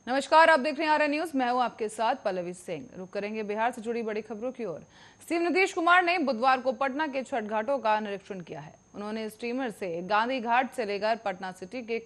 नमस्कार, आप देख रहे हैं आरएन न्यूज। मैं हूं आपके साथ पल्लवी सिंह। रुक करेंगे बिहार से जुड़ी बड़ी खबरों की ओर। सीएम नीतीश कुमार ने बुधवार को पटना के छठ घाटों का निरीक्षण किया है। उन्होंने स्टीमर से गांधी घाट से लेकर पटना सिटी के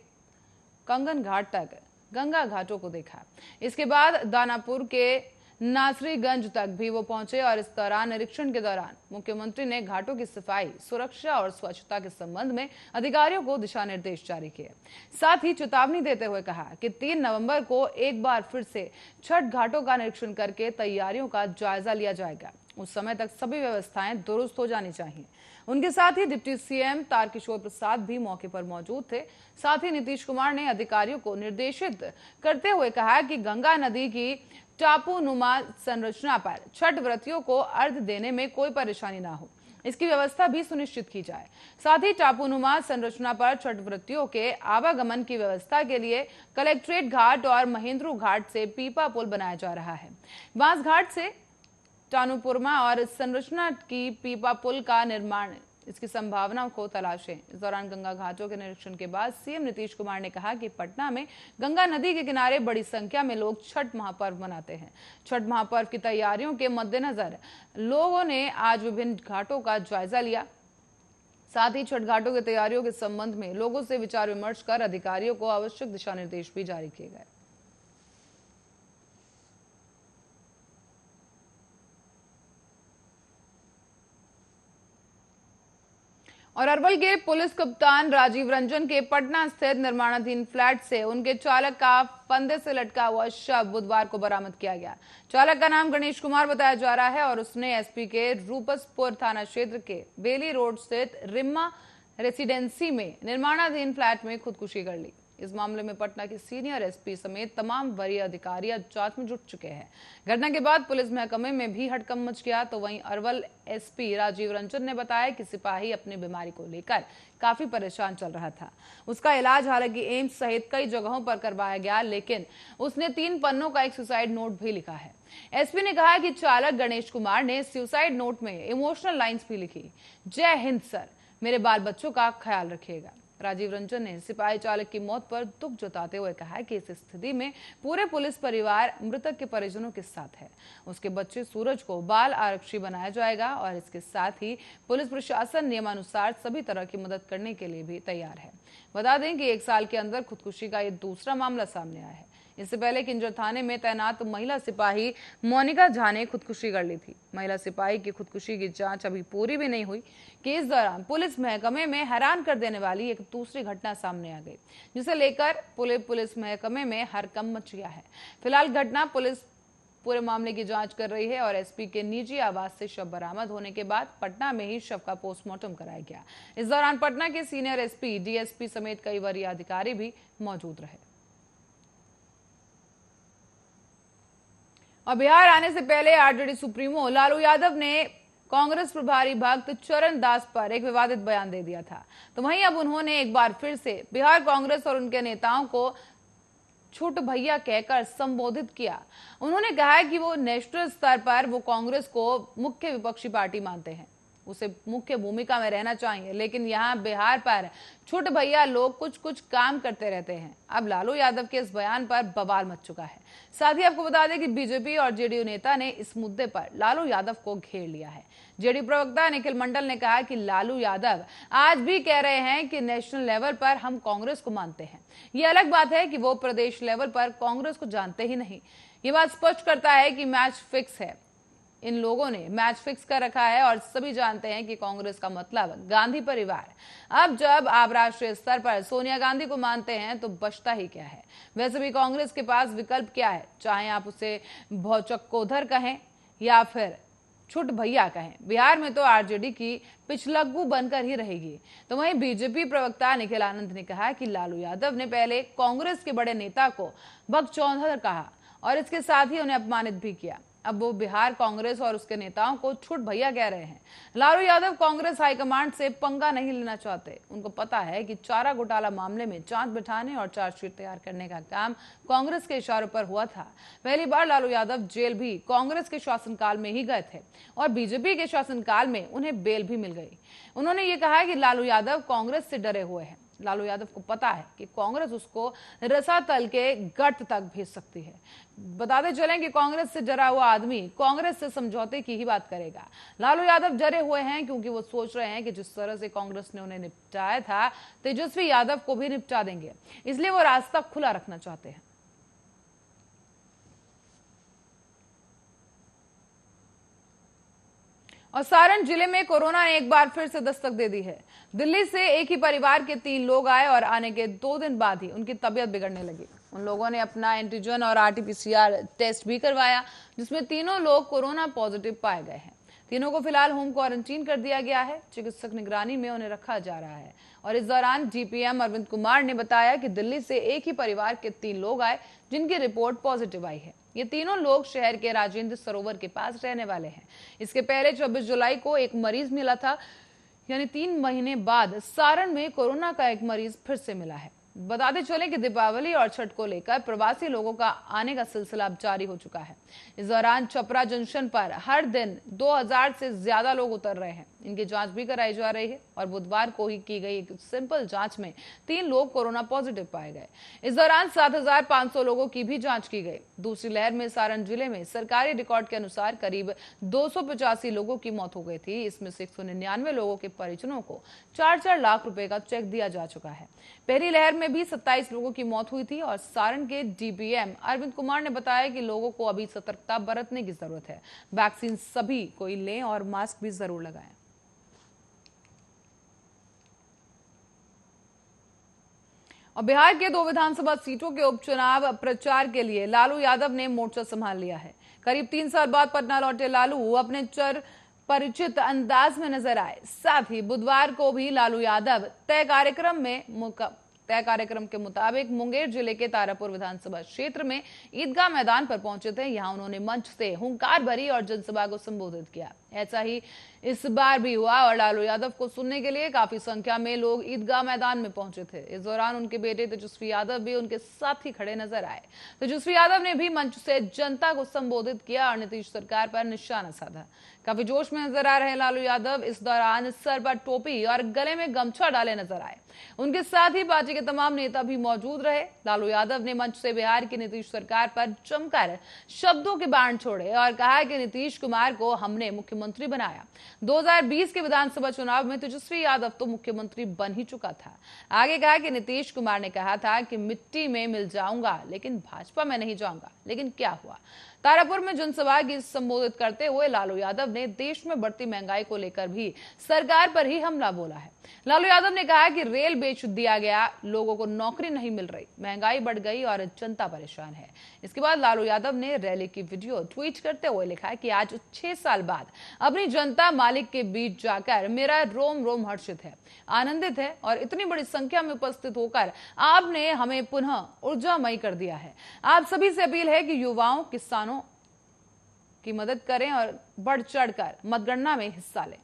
कंगन घाट तक गंगा घाटों को देखा। इसके बाद दानापुर के नासरीगंज तक भी वो पहुंचे और इस दौरान निरीक्षण के दौरान मुख्यमंत्री ने घाटों की सफाई, सुरक्षा और स्वच्छता के संबंध में अधिकारियों को दिशा निर्देश जारी किए। साथ ही चेतावनी देते हुए कहा कि 3 नवंबर को एक बार फिर से छठ घाटों का निरीक्षण करके तैयारियों का जायजा लिया जाएगा। उस समय तक सभी व्यवस्थाएं दुरुस्त हो जानी चाहिए। उनके साथ ही डिप्टी सीएम तारकिशोर प्रसाद भी मौके पर मौजूद थे। साथ ही नीतीश कुमार ने अधिकारियों को निर्देशित करते हुए कहा कि गंगा नदी की टापूनुमा संरचना पर छठ व्रतियों को अर्घ्य देने में कोई परेशानी ना हो, इसकी व्यवस्था भी सुनिश्चित की जाए। साथ ही टापूनुमा संरचना पर छठ व्रतियों के आवागमन की व्यवस्था के लिए कलेक्ट्रेट घाट और महेंद्रू घाट से पीपा पुल बनाया जा रहा है। बांस घाट से टानुपुरमा और संरचना की पीपा पुल का निर्माण, इसकी संभावना को तलाशें। इस दौरान गंगा घाटों के निरीक्षण के बाद सीएम नीतीश कुमार ने कहा कि पटना में गंगा नदी के किनारे बड़ी संख्या में लोग छठ महापर्व मनाते हैं। छठ महापर्व की तैयारियों के मद्देनजर लोगों ने आज विभिन्न घाटों का जायजा लिया। साथ ही छठ घाटों की तैयारियों के संबंध में लोगों से विचार विमर्श कर अधिकारियों को आवश्यक दिशा निर्देश भी जारी किए गए। और अरवल के पुलिस कप्तान राजीव रंजन के पटना स्थित निर्माणाधीन फ्लैट से उनके चालक का फंदे से लटका हुआ शव बुधवार को बरामद किया गया। चालक का नाम गणेश कुमार बताया जा रहा है और उसने एसपी के रूपसपुर थाना क्षेत्र के बेली रोड स्थित रिम्मा रेसिडेंसी में निर्माणाधीन फ्लैट में खुदकुशी कर ली। इस मामले में पटना के सीनियर एसपी समेत तमाम वरीय अधिकारी जांच में जुट चुके हैं। घटना के बाद पुलिस महकमे में भी हड़कंप मच गया। तो वहीं अरवल एसपी राजीव रंजन ने बताया कि सिपाही अपनी बीमारी को लेकर काफी परेशान चल रहा था। उसका इलाज हालांकि एम्स सहित कई जगहों पर करवाया गया, लेकिन उसने 3 पन्नों का एक सुसाइड नोट भी लिखा है। एसपी ने कहा कि चालक गणेश कुमार ने सुसाइड नोट में इमोशनल लाइन्स भी लिखी। जय हिंद सर, मेरे बाल बच्चों का ख्याल रखिएगा। राजीव रंजन ने सिपाही चालक की मौत पर दुख जताते हुए कहा कि इस स्थिति में पूरे पुलिस परिवार मृतक के परिजनों के साथ है। उसके बच्चे सूरज को बाल आरक्षी बनाया जाएगा और इसके साथ ही पुलिस प्रशासन नियमानुसार सभी तरह की मदद करने के लिए भी तैयार है। बता दें कि 1 साल के अंदर खुदकुशी का ये दूसरा मामला सामने आया है। इससे पहले किंजर थाने में तैनात महिला सिपाही मोनिका झा ने खुदकुशी कर ली थी। महिला सिपाही की खुदकुशी की जांच अभी पूरी भी नहीं हुई कि इस दौरान पुलिस महकमे में हैरान कर देने वाली एक दूसरी घटना सामने आ गई, जिसे लेकर पुलिस महकमे में हड़कंप मच गया है। फिलहाल घटना पुलिस पूरे मामले की जांच कर रही है और एसपी के निजी आवास से शव बरामद होने के बाद पटना में ही शव का पोस्टमार्टम कराया गया। इस दौरान पटना के सीनियर एसपी, डीएसपी समेत कई वरीय अधिकारी भी मौजूद रहे। और बिहार आने से पहले आरजेडी सुप्रीमो लालू यादव ने कांग्रेस प्रभारी भक्त चरण दास पर एक विवादित बयान दे दिया था। तो वहीं अब उन्होंने एक बार फिर से बिहार कांग्रेस और उनके नेताओं को छोट भैया कहकर संबोधित किया। उन्होंने कहा कि वो नेशनल स्तर पर वो कांग्रेस को मुख्य विपक्षी पार्टी मानते हैं, उसे मुख्य भूमिका में रहना चाहिए, लेकिन यहाँ बिहार पर छोटे भैया लोग कुछ काम करते रहते हैं। अब लालू यादव के इस बयान पर बवाल मच चुका है। साथ ही आपको बता दें कि बीजेपी और जेडीयू नेता ने इस मुद्दे पर लालू यादव को घेर लिया है। जेडीयू प्रवक्ता निखिल मंडल ने कहा कि लालू यादव आज भी कह रहे हैं कि नेशनल लेवल पर हम कांग्रेस को मानते हैं। ये अलग बात है कि वो प्रदेश लेवल पर कांग्रेस को जानते ही नहीं। ये बात स्पष्ट करता है कि मैच फिक्स है। इन लोगों ने मैच फिक्स कर रखा है और सभी जानते हैं कि कांग्रेस का मतलब गांधी परिवार। अब जब आप राष्ट्रीय स्तर पर सोनिया गांधी को मानते हैं तो बचता ही क्या है। वैसे भी कांग्रेस के पास विकल्प क्या है, चाहे आप उसे भौचक्कोधर कहें या फिर छुट भैया कहें, बिहार में तो आरजेडी की पिछलग्गू बनकर ही रहेगी। तो वहीं बीजेपी प्रवक्ता निखिल आनंद ने कहा कि लालू यादव ने पहले कांग्रेस के बड़े नेता को बकचोदर कहा और इसके साथ ही उन्हें अपमानित भी किया। अब वो बिहार कांग्रेस और उसके नेताओं को छुट भैया कह रहे हैं। लालू यादव कांग्रेस हाईकमांड से पंगा नहीं लेना चाहते। उनको पता है कि चारा घोटाला मामले में जांच बिठाने और चार्जशीट तैयार करने का काम कांग्रेस के इशारों पर हुआ था। पहली बार लालू यादव जेल भी कांग्रेस के शासनकाल में ही गए थे और बीजेपी के शासनकाल में उन्हें बेल भी मिल गई। उन्होंने ये कहा कि लालू यादव कांग्रेस से डरे हुए हैं। लालू यादव को पता है कि कांग्रेस उसको रसातल के गर्त तक भेज सकती है। बताते चलें कि कांग्रेस से डरा हुआ आदमी कांग्रेस से समझौते की ही बात करेगा। लालू यादव डरे हुए हैं क्योंकि वो सोच रहे हैं कि जिस तरह से कांग्रेस ने उन्हें निपटाया था, तेजस्वी यादव को भी निपटा देंगे, इसलिए वो रास्ता खुला रखना चाहते हैं। और सारण जिले में कोरोना ने एक बार फिर से दस्तक दे दी है। दिल्ली से एक ही परिवार के 3 लोग आए और आने के 2 दिन बाद ही उनकी तबीयत बिगड़ने लगी। उन लोगों ने अपना एंटीजन और आरटीपीसीआर टेस्ट भी करवाया, जिसमें तीनों लोग कोरोना पॉजिटिव पाए गए हैं। तीनों को फिलहाल होम क्वारंटीन कर दिया गया है। चिकित्सक निगरानी में उन्हें रखा जा रहा है। और इस दौरान डीपीएम अरविंद कुमार ने बताया कि दिल्ली से एक ही परिवार के 3 लोग आए जिनकी रिपोर्ट पॉजिटिव आई है। ये तीनों लोग शहर के राजेंद्र सरोवर के पास रहने वाले हैं। इसके पहले 24 जुलाई को एक मरीज मिला था, यानी 3 महीने बाद सारण में कोरोना का एक मरीज फिर से मिला है। बताते चले कि दीपावली और छठ को लेकर प्रवासी लोगों का आने का सिलसिला अब जारी हो चुका है। इस दौरान छपरा जंक्शन पर हर दिन 2000 से ज्यादा लोग उतर रहे हैं। इनकी जांच भी कराई जा रही है और बुधवार को ही की गई एक सिंपल जांच में 3 लोग कोरोना पॉजिटिव पाए गए। इस दौरान 7500 लोगों की भी जांच की गई। दूसरी लहर में सारण जिले में सरकारी रिकॉर्ड के अनुसार करीब 285 लोगों की मौत हो गई थी। इसमें से 199 लोगों के परिजनों को 4-4 लाख रुपए का चेक दिया जा चुका है। पहली लहर में भी 27 लोगों की मौत हुई थी और सारण के डीपीएम अरविंद कुमार ने बताया कि लोगों को अभी सतर्कता बरतने की जरूरत है। वैक्सीन सभी कोई लें और मास्क भी जरूर लगाएं। और बिहार के 2 विधानसभा सीटों के उपचुनाव प्रचार के लिए लालू यादव ने मोर्चा संभाल लिया है। करीब 3 साल बाद पटना लौटे लालू अपने चर परिचित अंदाज में नजर आए। साथ ही बुधवार को भी लालू यादव तय कार्यक्रम के मुताबिक मुंगेर जिले के तारापुर विधानसभा क्षेत्र में ईदगाह मैदान पर पहुंचे थे। यहां उन्होंने मंच से हुंकार भरी और जनसभा को संबोधित किया। ऐसा ही इस बार भी हुआ और लालू यादव को सुनने के लिए काफी संख्या में लोग ईदगाह मैदान में पहुंचे थे। इस दौरान उनके बेटे तेजस्वी यादव भी उनके साथ ही खड़े नजर आए। तेजस्वी यादव ने भी मंच से जनता को संबोधित किया और नीतीश सरकार पर निशाना साधा। काफी जोश में नजर आ रहे लालू यादव इस दौरान सर पर टोपी और गले में गमछा डाले नजर आए। उनके साथ ही पार्टी के तमाम नेता भी मौजूद रहे। लालू यादव ने मंच से बिहार की नीतीश सरकार पर जमकर शब्दों के बाण छोड़े और कहा कि नीतीश कुमार को हमने मुख्यमंत्री बनाया। 2020 के विधानसभा चुनाव में तेजस्वी यादव तो मुख्यमंत्री बन ही चुका था। आगे कहा कि नीतीश कुमार ने कहा था कि मिट्टी में मिल जाऊंगा लेकिन भाजपा में नहीं जाऊंगा, लेकिन क्या हुआ। तारापुर में जनसभा की संबोधित करते हुए लालू यादव ने देश में बढ़ती महंगाई को लेकर भी सरकार पर ही हमला बोला है। लालू यादव ने कहा कि रेल बेच दिया गया, लोगों को नौकरी नहीं मिल रही, महंगाई बढ़ गई और जनता परेशान है। इसके बाद लालू यादव ने रैली की वीडियो ट्वीट करते हुए लिखा कि आज 6 साल बाद अपनी जनता मालिक के बीच जाकर मेरा रोम रोम हर्षित है, आनंदित है और इतनी बड़ी संख्या में उपस्थित होकर आपने हमें पुनः ऊर्जामयी कर दिया है। आप सभी से अपील है कि युवाओं, किसानों की मदद करें और बढ़ चढ़कर मतगणना में हिस्सा लें।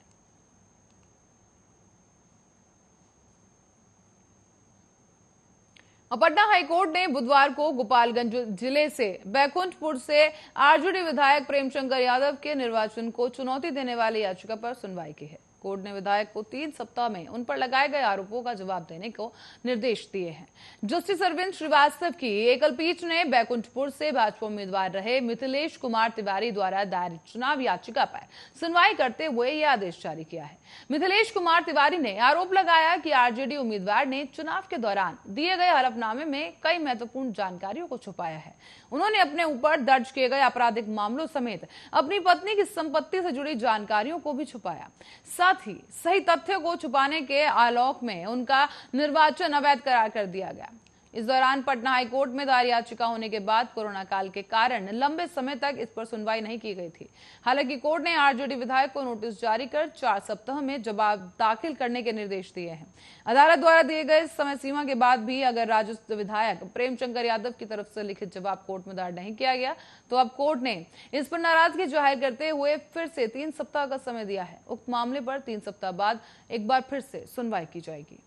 पटना हाईकोर्ट ने बुधवार को गोपालगंज जिले से बैकुंठपुर से आरजेडी विधायक प्रेमशंकर यादव के निर्वाचन को चुनौती देने वाली याचिका पर सुनवाई की है। कोर्ट ने विधायक को 3 सप्ताह में उन पर लगाए गए आरोपों का जवाब देने को निर्देश दिए हैं। जस्टिस अरविंद श्रीवास्तव की एकल पीठ ने बैकुंठपुर से भाजपा उम्मीदवार रहे मिथिलेश कुमार तिवारी द्वारा दायर चुनाव याचिका पर सुनवाई करते हुए यह आदेश जारी किया है। मिथिलेश कुमार तिवारी ने आरोप लगाया कि आरजेडी उम्मीदवार ने चुनाव के दौरान दिए गए हलफनामे में कई महत्वपूर्ण जानकारियों को छुपाया है। उन्होंने अपने ऊपर दर्ज किए गए आपराधिक मामलों समेत अपनी पत्नी की संपत्ति से जुड़ी जानकारियों को भी छुपाया। साथ ही सही तथ्यों को छुपाने के आलोक में उनका निर्वाचन अवैध करार कर दिया गया। इस दौरान पटना हाईकोर्ट में दायर याचिका होने के बाद कोरोना काल के कारण लंबे समय तक इस पर सुनवाई नहीं की गई थी। हालांकि कोर्ट ने आरजेडी विधायक को नोटिस जारी कर 4 सप्ताह में जवाब दाखिल करने के निर्देश दिए हैं। अदालत द्वारा दिए गए समय सीमा के बाद भी अगर राजद विधायक प्रेमशंकर यादव की तरफ से लिखित जवाब कोर्ट में दायर नहीं किया गया तो अब कोर्ट ने इस पर नाराजगी जाहिर करते हुए फिर से 3 सप्ताह का समय दिया है। उक्त मामले पर 3 सप्ताह बाद एक बार फिर से सुनवाई की जाएगी।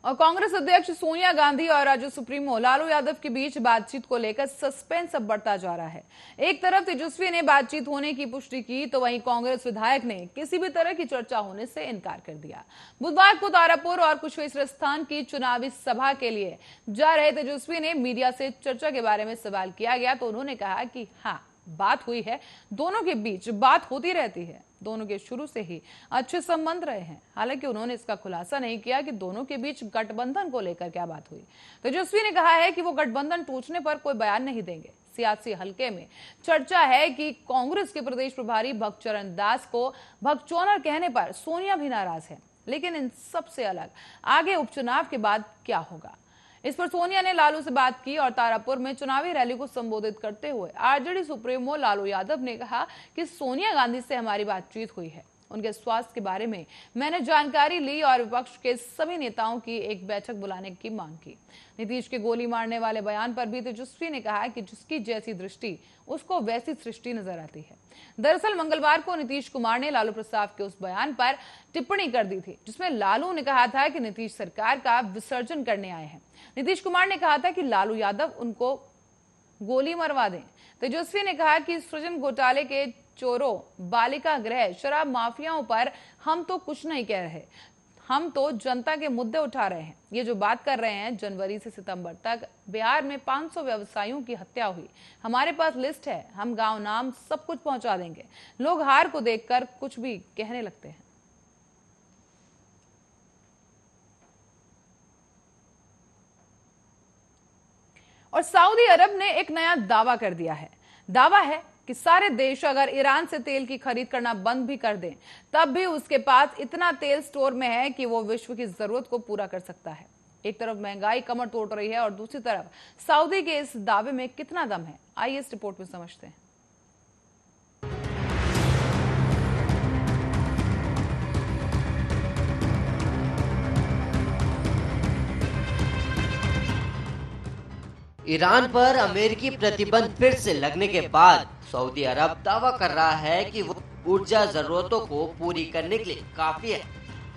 और कांग्रेस अध्यक्ष सोनिया गांधी और राज्य सुप्रीमो लालू यादव के बीच बातचीत को लेकर सस्पेंस अब बढ़ता जा रहा है। एक तरफ तेजस्वी ने बातचीत होने की पुष्टि की तो वहीं कांग्रेस विधायक ने किसी भी तरह की चर्चा होने से इनकार कर दिया। बुधवार को तारापुर और कुशवेश्वर स्थान की चुनावी सभा के लिए जा रहे तेजस्वी ने मीडिया से चर्चा के बारे में सवाल किया गया तो उन्होंने कहा कि हाँ, बात हुई है, दोनों के बीच बात होती रहती है, दोनों के शुरू से ही अच्छे संबंध रहे हैं। हालांकि उन्होंने इसका खुलासा नहीं किया कि दोनों के बीच गठबंधन को लेकर क्या बात हुई। तेजस्वी ने कहा है कि वो गठबंधन टूटने पर कोई बयान नहीं देंगे। सियासी हलके में चर्चा है कि कांग्रेस के प्रदेश प्रभारी भक्तचरण दास को भगचौनर कहने पर सोनिया भी नाराज है। लेकिन इन सबसे अलग आगे उपचुनाव के बाद क्या होगा, इस पर सोनिया ने लालू से बात की और तारापुर में चुनावी रैली को संबोधित करते हुए आरजेडी सुप्रीमो लालू यादव ने कहा कि सोनिया गांधी से हमारी बातचीत हुई है, उनके स्वास्थ्य के बारे में मैंने जानकारी ली और विपक्ष के सभी नेताओं की एक बैठक बुलाने की मांग की। नीतीश के गोली मारने वाले बयान पर भी तेजस्वी ने कहा कि जिसकी जैसी दृष्टि उसको वैसी सृष्टि नजर आती है। दरअसल मंगलवार को नीतीश कुमार ने लालू प्रसाद के उस बयान पर टिप्पणी कर दी थी जिसमें लालू ने कहा था कि नीतीश सरकार का विसर्जन करने आए हैं। नीतीश कुमार ने कहा था कि लालू यादव उनको गोली मरवा दें। तेजस्वी ने कहा कि सृजन घोटाले के चोरों, बालिका गृह, शराब माफियाओं पर हम तो कुछ नहीं कह रहे, हम तो जनता के मुद्दे उठा रहे हैं। ये जो बात कर रहे हैं, जनवरी से सितंबर तक बिहार में 500 व्यवसायियों की हत्या हुई, हमारे पास लिस्ट है, हम गांव नाम सब कुछ पहुंचा देंगे। लोग हार को देखकर कुछ भी कहने लगते हैं। और सऊदी अरब ने एक नया दावा कर दिया है। दावा है कि सारे देश अगर ईरान से तेल की खरीद करना बंद भी कर दें तब भी उसके पास इतना तेल स्टोर में है कि वो विश्व की जरूरत को पूरा कर सकता है। एक तरफ महंगाई कमर तोड़ रही है और दूसरी तरफ सऊदी के इस दावे में कितना दम है, आइए इस रिपोर्ट में समझते हैं। ईरान पर अमेरिकी प्रतिबंध फिर से लगने के बाद सऊदी अरब दावा कर रहा है कि वो ऊर्जा जरूरतों को पूरी करने के लिए काफी है।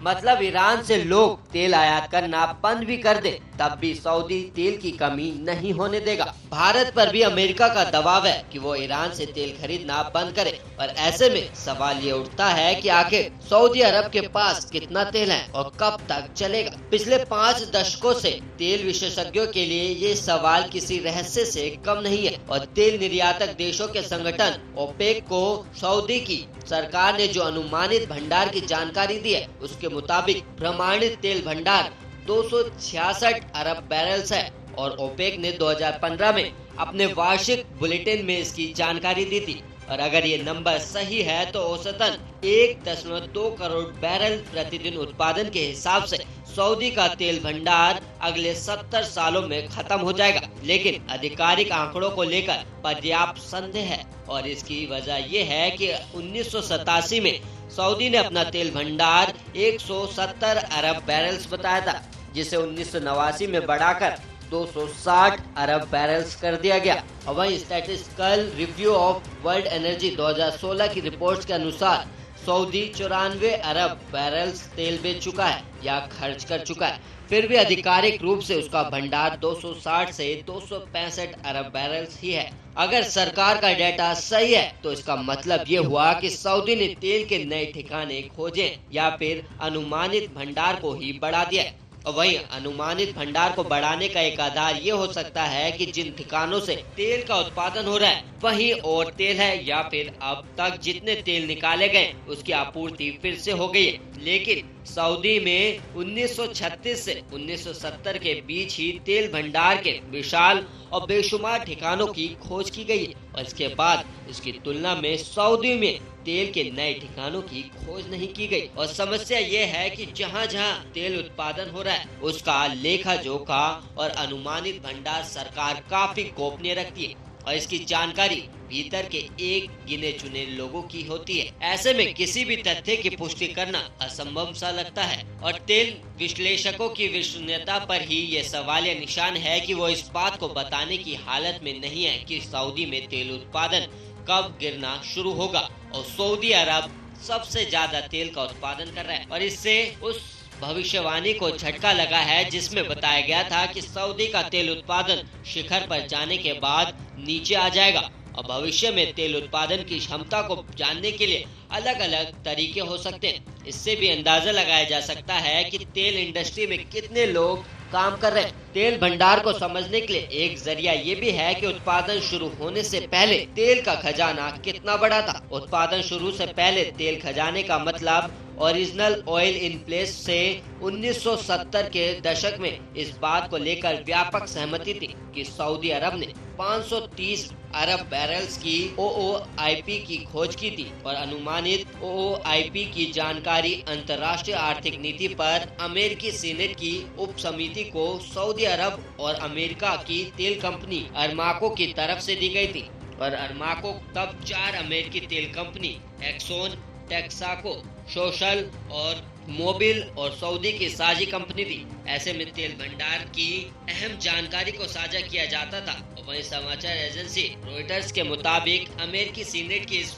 मतलब ईरान से लोग तेल आयात करना बंद भी कर दे तब भी सऊदी तेल की कमी नहीं होने देगा। भारत पर भी अमेरिका का दबाव है कि वो ईरान से तेल खरीदना बंद करे और ऐसे में सवाल ये उठता है कि आखिर सऊदी अरब के पास कितना तेल है और कब तक चलेगा। पिछले 5 दशकों से तेल विशेषज्ञों के लिए ये सवाल किसी रहस्य से कम नहीं है और तेल निर्यातक देशों के संगठन ओपेक को सऊदी की सरकार ने जो अनुमानित भंडार की जानकारी दी है उसके मुताबिक प्रमाणित तेल भंडार 266 अरब बैरल्स है और ओपेक ने 2015 में अपने वार्षिक बुलेटिन में इसकी जानकारी दी थी। और अगर ये नंबर सही है तो औसतन 1.2 करोड़ बैरल प्रतिदिन उत्पादन के हिसाब से सऊदी का तेल भंडार अगले 70 सालों में खत्म हो जाएगा। लेकिन आधिकारिक आंकड़ों को लेकर पर्याप्त संदेह है और इसकी वजह ये है कि 1987 में सऊदी ने अपना तेल भंडार 170 अरब बैरल्स बताया था, जिसे 1989 में बढ़ाकर 260 अरब बैरल्स कर दिया गया। और वहीं statistical review of world energy 2016 की रिपोर्ट्स के अनुसार सऊदी 94 अरब बैरल्स तेल बेच चुका है या खर्च कर चुका है। फिर भी आधिकारिक रूप से उसका भंडार 260 से 265 अरब बैरल्स ही है। अगर सरकार का डेटा सही है तो इसका मतलब ये हुआ कि सऊदी ने तेल के नए ठिकाने खोजे या फिर अनुमानित भंडार को ही बढ़ा दिया है। और वहीं अनुमानित भंडार को बढ़ाने का एक आधार ये हो सकता है कि जिन ठिकानों से तेल का उत्पादन हो रहा है वहीं और तेल है या फिर अब तक जितने तेल निकाले गए उसकी आपूर्ति फिर से हो गई है। लेकिन सऊदी में 1936 से 1970 के बीच ही तेल भंडार के विशाल और बेशुमार ठिकानों की खोज की गई है और इसके बाद इसकी तुलना में सऊदी में तेल के नए ठिकानों की खोज नहीं की गई। और समस्या ये है कि जहाँ जहाँ तेल उत्पादन हो रहा है उसका लेखा जोखा और अनुमानित भंडार सरकार काफी गोपनीय रखती है और इसकी जानकारी भीतर के एक गिने चुने लोगों की होती है। ऐसे में किसी भी तथ्य की पुष्टि करना असंभव सा लगता है और तेल विश्लेषकों की विश्वसनीयता पर ही ये सवालिया निशान है कि वो इस बात को बताने की हालत में नहीं है कि सऊदी में तेल उत्पादन कब गिरना शुरू होगा। और सऊदी अरब सबसे ज्यादा तेल का उत्पादन कर रहा है और इससे उस भविष्यवाणी को झटका लगा है, जिसमें बताया गया था कि सऊदी का तेल उत्पादन शिखर पर जाने के बाद नीचे आ जाएगा और भविष्य में तेल उत्पादन की क्षमता को जानने के लिए अलग अलग तरीके हो सकते हैं। इससे भी अंदाजा लगाया जा सकता है कि तेल इंडस्ट्री में कितने लोग काम कर रहे हैं। तेल भंडार को समझने के लिए एक जरिया ये भी है कि उत्पादन शुरू होने से पहले तेल का खजाना कितना बड़ा था। उत्पादन शुरू से पहले तेल खजाने का मतलब ओरिजिनल ऑयल इन प्लेस से 1970 के दशक में इस बात को लेकर व्यापक सहमति थी कि सऊदी अरब ने 530 अरब बैरल्स की OOIP की खोज की थी और अनुमानित OOIP की जानकारी अंतर्राष्ट्रीय आर्थिक नीति पर अमेरिकी सीनेट की उप समिति को सऊदी अरब और अमेरिका की तेल कंपनी अरमाको की तरफ से दी गई थी। और अरमाको तब 4 अमेरिकी तेल कंपनी एक्सोन, टेक्साको, सोशल और मोबिल और सऊदी की साझी कंपनी थी। ऐसे में तेल भंडार की अहम जानकारी को साझा किया जाता था। और वहीं समाचार एजेंसी रॉयटर्स के मुताबिक अमेरिकी सीनेट की इस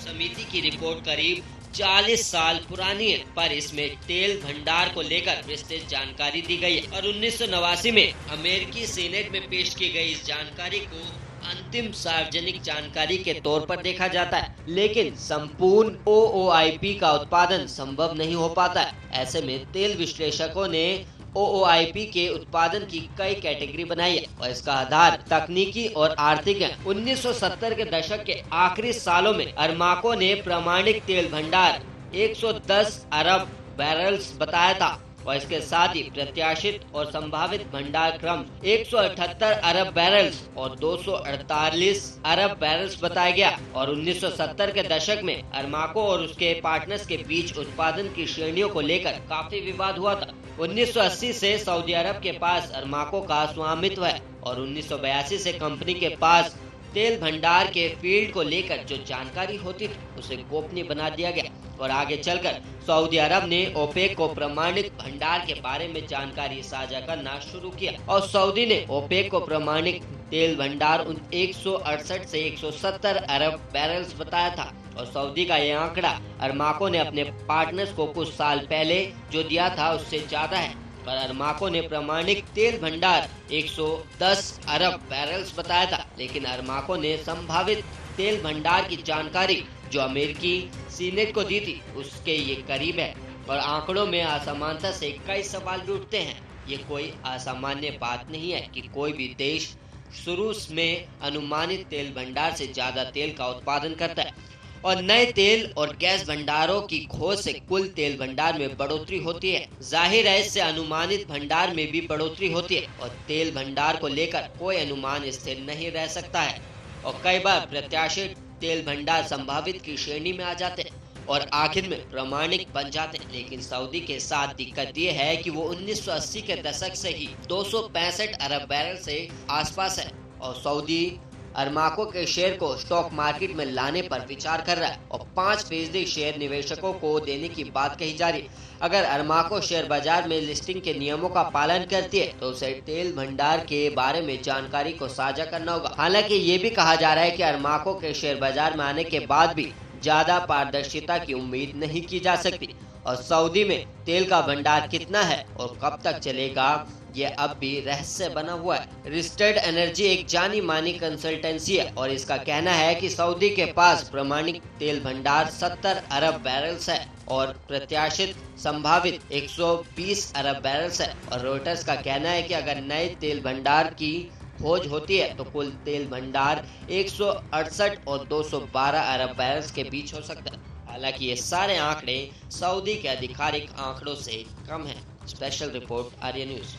समिति की रिपोर्ट करीब 40 साल पुरानी है, पर इसमें तेल भंडार को लेकर विस्तृत जानकारी दी गई है। और 1989 में अमेरिकी सीनेट में पेश की गई इस जानकारी को अंतिम सार्वजनिक जानकारी के तौर पर देखा जाता है, लेकिन संपूर्ण OOIP का उत्पादन संभव नहीं हो पाता है। ऐसे में तेल विश्लेषकों ने OOIP के उत्पादन की कई कैटेगरी बनाई है और इसका आधार तकनीकी और आर्थिक है। 1970 के दशक के आखिरी सालों में अरमाको ने प्रामाणिक तेल भंडार 110 अरब बैरल्स बताया था और इसके साथ ही प्रत्याशित और संभावित भंडार क्रम 178 अरब बैरल्स और 248 अरब बैरल्स बताया गया। और 1970 के दशक में अरमाको और उसके पार्टनर्स के बीच उत्पादन की श्रेणियों को लेकर काफी विवाद हुआ था। 1980 से सऊदी अरब के पास अरमाको का स्वामित्व है और 1982 से कंपनी के पास तेल भंडार के फील्ड को लेकर जो जानकारी होती थी उसे गोपनीय बना दिया गया। और आगे चलकर सऊदी अरब ने ओपेक को प्रमाणित भंडार के बारे में जानकारी साझा करना शुरू किया और सऊदी ने ओपेक को प्रमाणित तेल भंडार 168 से 170 अरब बैरल्स बताया था। और सऊदी का यह आंकड़ा अरमाको ने अपने पार्टनर्स को कुछ साल पहले जो दिया था उससे ज्यादा है। पर अरमाको ने प्रमाणित तेल भंडार 110 अरब बैरल्स बताया था, लेकिन अरमाको ने संभावित तेल भंडार की जानकारी जो अमेरिकी सीनेट को दी थी उसके ये करीब है। और आंकड़ों में असमानता से कई सवाल भी उठते हैं। ये कोई असामान्य बात नहीं है कि कोई भी देश शुरू में अनुमानित तेल भंडार से ज्यादा तेल का उत्पादन करता है और नए तेल और गैस भंडारों की खोज से कुल तेल भंडार में बढ़ोतरी होती है। जाहिर है इससे अनुमानित भंडार में भी बढ़ोतरी होती है और तेल भंडार को लेकर कोई अनुमान स्थिर नहीं रह सकता है और कई बार प्रत्याशित तेल भंडार संभावित की श्रेणी में आ जाते हैं और आखिर में प्रमाणिक बन जाते हैं। लेकिन सऊदी के साथ दिक्कत ये है कि वो 1980 के दशक से ही 265 अरब बैरल से आसपास है और सऊदी अरमाको के शेयर को स्टॉक मार्केट में लाने पर विचार कर रहा है और 5% शेयर निवेशकों को देने की बात कही जा रही है। अगर अरमाको शेयर बाजार में लिस्टिंग के नियमों का पालन करती है तो उसे तेल भंडार के बारे में जानकारी को साझा करना होगा। हालांकि ये भी कहा जा रहा है कि अरमाको के शेयर बाजार में आने के बाद भी ज्यादा पारदर्शिता की उम्मीद नहीं की जा सकती और सऊदी में तेल का भंडार कितना है और कब तक चलेगा ये अब भी रहस्य बना हुआ है। रिस्टर्ड एनर्जी एक जानी मानी कंसल्टेंसी है और इसका कहना है कि सऊदी के पास प्रमाणित तेल भंडार 70 अरब बैरल्स है और प्रत्याशित संभावित 120 अरब बैरल्स है। और रॉयटर्स का कहना है कि अगर नए तेल भंडार की खोज होती है तो कुल तेल भंडार 168 और 212 अरब बैरल्स के बीच हो सकता है। हालांकि ये सारे आंकड़े सऊदी के आधिकारिक आंकड़ों से कम हैं। स्पेशल रिपोर्ट आर्य न्यूज।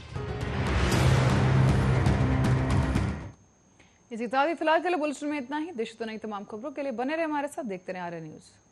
इसी तरह फिलहाल के लिए बुलेटिन में इतना ही। देश तो नहीं तमाम खबरों के लिए बने रहे हमारे साथ, देखते रहे आर्य न्यूज।